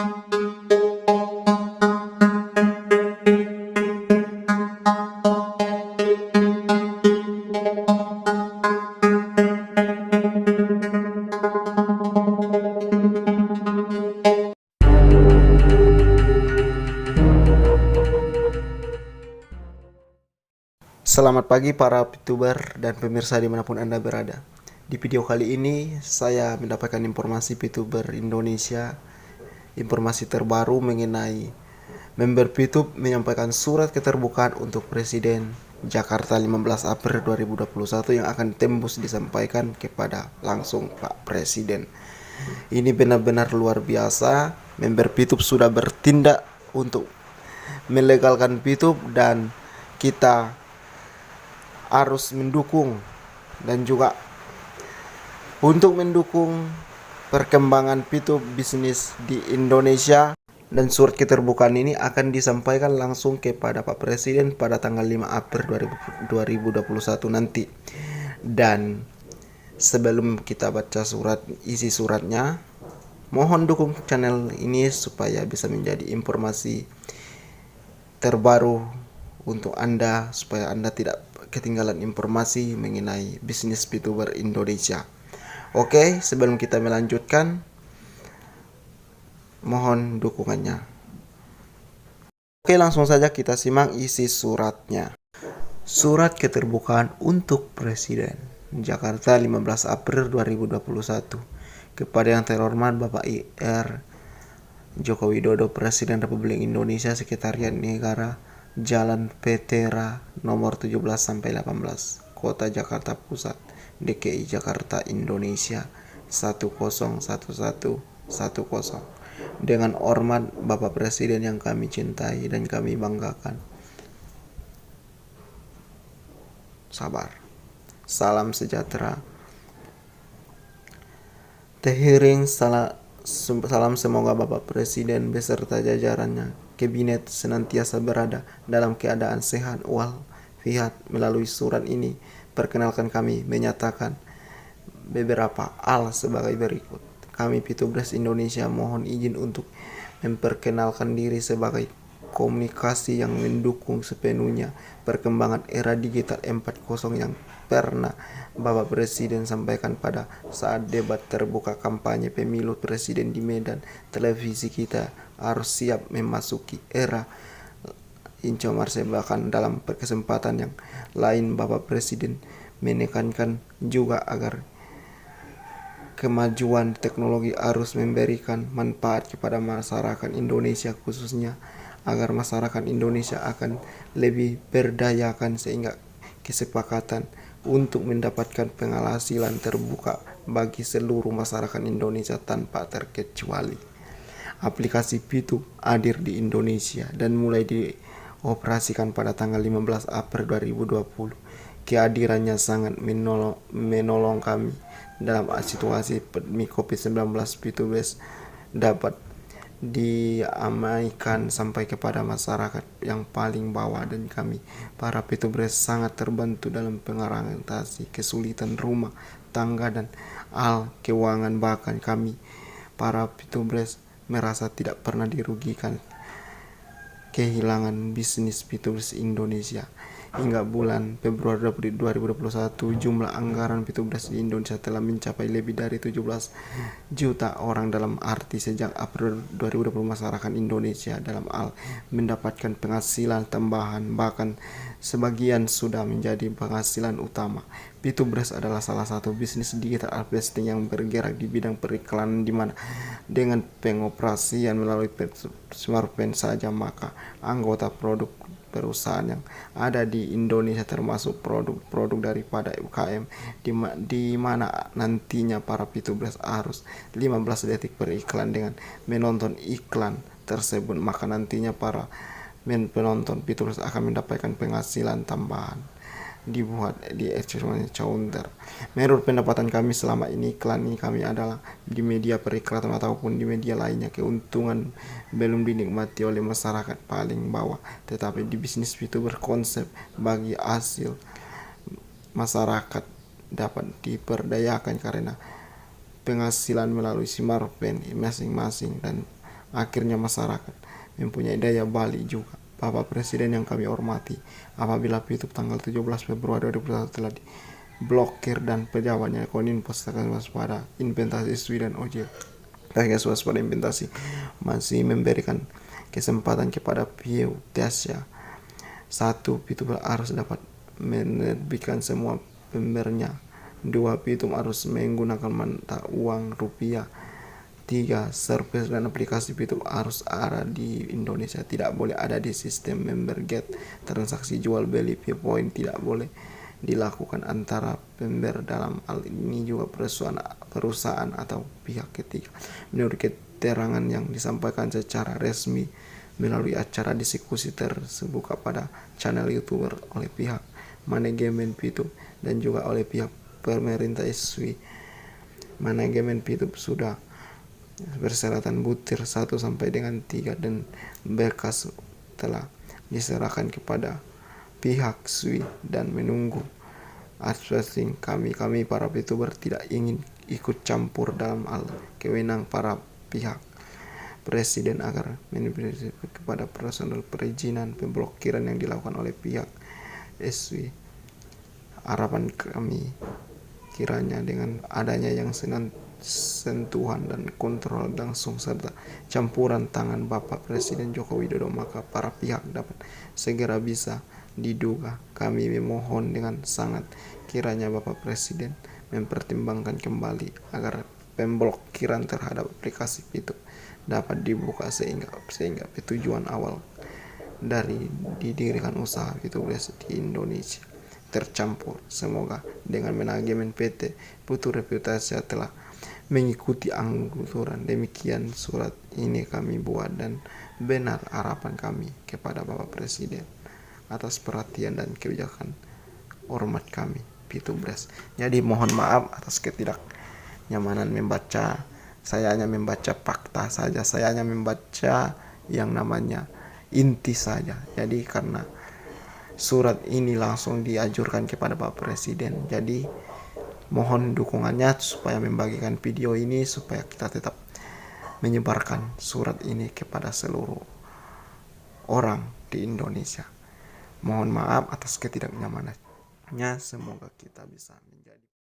Selamat pagi para VTuber dan pemirsa dimanapun Anda berada. Di video kali ini saya mendapatkan informasi VTuber Indonesia, informasi terbaru mengenai member VTube menyampaikan surat keterbukaan untuk Presiden Jakarta 15 April 2021 yang akan tembus disampaikan kepada langsung Pak Presiden. Ini benar-benar luar biasa. Member VTube sudah bertindak untuk melegalkan VTube dan kita harus mendukung dan juga untuk mendukung perkembangan VTube bisnis di Indonesia. Dan surat keterbukaan ini akan disampaikan langsung kepada Pak Presiden pada tanggal 5 April 2021 nanti. Dan sebelum kita baca isi suratnya, mohon dukung channel ini supaya bisa menjadi informasi terbaru untuk Anda, supaya Anda tidak ketinggalan informasi mengenai bisnis VTuber Indonesia. Oke, sebelum kita melanjutkan, mohon dukungannya. Oke, langsung saja kita simak isi suratnya. Surat keterbukaan untuk Presiden Jakarta 15 April 2021 kepada yang terhormat Bapak IR Joko Widodo, Presiden Republik Indonesia, Sekretariat Negara, Jalan Petera nomor 17-18, Kota Jakarta Pusat, DKI Jakarta, Indonesia 101110. Dengan hormat Bapak Presiden yang kami cintai dan kami banggakan. Sabar. Salam sejahtera. Terhiring salam semoga Bapak Presiden beserta jajarannya Kabinet senantiasa berada dalam keadaan sehat walafiat. Melalui surat ini, perkenalkan kami menyatakan beberapa hal sebagai berikut. Kami VTubers Indonesia mohon izin untuk memperkenalkan diri sebagai komunikasi yang mendukung sepenuhnya perkembangan era digital 4.0 yang pernah Bapak Presiden sampaikan pada saat debat terbuka kampanye pemilu presiden di Medan. Televisi kita harus siap memasuki era incomers. Bahkan dalam kesempatan yang lain Bapak Presiden menekankan juga agar kemajuan teknologi harus memberikan manfaat kepada masyarakat Indonesia, khususnya agar masyarakat Indonesia akan lebih berdayakan, sehingga kesepakatan untuk mendapatkan penghasilan terbuka bagi seluruh masyarakat Indonesia tanpa terkecuali. Aplikasi VTube hadir di Indonesia dan mulai dioperasikan pada tanggal 15 April 2020. Kehadirannya sangat menolong kami dalam situasi pandemi COVID-19. VTubers dapat diamaikan sampai kepada masyarakat yang paling bawah, dan kami para VTubers sangat terbantu dalam mengatasi kesulitan rumah tangga dan hal keuangan. Bahkan kami para VTubers merasa tidak pernah dirugikan kehilangan bisnis VTubers Indonesia. Hingga bulan Februari 2021, jumlah anggaran VTubers di Indonesia telah mencapai lebih dari 17 juta orang. Dalam arti sejak April 2020 masyarakat Indonesia dalam hal mendapatkan penghasilan tambahan, bahkan sebagian sudah menjadi penghasilan utama. VTubers adalah salah satu bisnis digital advertising yang bergerak di bidang periklanan, di mana dengan pengoperasian melalui smartphone saja, maka anggota produk perusahaan yang ada di Indonesia termasuk produk-produk daripada UKM, di mana nantinya para VTubers harus 15 detik beriklan. Dengan menonton iklan tersebut, maka nantinya para penonton VTubers akan mendapatkan penghasilan tambahan dibuat di counter. Menurut pendapatan kami selama ini, iklan ini kami adalah di media periklanan ataupun di media lainnya, keuntungan belum dinikmati oleh masyarakat paling bawah. Tetapi di bisnis VTuber konsep bagi hasil masyarakat dapat diperdayakan karena penghasilan melalui smartphone masing-masing, dan Akhirnya masyarakat mempunyai daya balik juga. Bapak Presiden yang kami hormati, apabila YouTube tanggal 17 Februari 2021 telah diblokir dan pejabatnya Koninfo akan waspada investasi Sweden OJ. Tegas waspada investasi masih memberikan kesempatan kepada Piu Tasya. Satu, YouTube harus dapat menerbitkan semua pembernya. Dua, YouTube harus menggunakan mata uang rupiah. Tiga, service dan aplikasi YouTube harus ada di Indonesia, tidak boleh ada di sistem member get. Transaksi jual beli point tidak boleh dilakukan antara member, dalam hal ini juga perusahaan atau pihak ketiga. Menurut keterangan yang disampaikan secara resmi melalui acara diskusi terbuka pada channel YouTuber oleh pihak manajemen YouTube dan juga oleh pihak pemerintah SW, manajemen YouTube sudah persyaratan butir 1 sampai dengan 3 dan berkas telah diserahkan kepada pihak SWI dan menunggu advising kami para YouTuber tidak ingin ikut campur dalam hal kewenangan para pihak presiden agar menepati kepada personal perizinan pemblokiran yang dilakukan oleh pihak SWI. Harapan kami kiranya dengan adanya yang sentuhan dan kontrol langsung serta campuran tangan Bapak Presiden Joko Widodo, maka para pihak dapat segera bisa diduga. Kami memohon dengan sangat kiranya Bapak Presiden mempertimbangkan kembali agar pemblokiran terhadap aplikasi itu dapat dibuka sehingga tujuan awal dari didirikan usaha itu di Indonesia tercampur. Semoga dengan manajemen PT Putu Reputasi telah mengikuti aturan. Demikian surat ini kami buat dan benar harapan kami kepada Bapak Presiden atas perhatian dan kebijakan hormat kami Pitubers. Jadi mohon maaf atas ketidaknyamanan membaca. Saya hanya membaca fakta saja, saya hanya membaca yang namanya inti saja. Jadi karena surat ini langsung diajurkan kepada Bapak Presiden, jadi mohon dukungannya supaya membagikan video ini supaya kita tetap menyebarkan surat ini kepada seluruh orang di Indonesia. Mohon maaf atas ketidaknyamanannya. Semoga kita bisa menjadi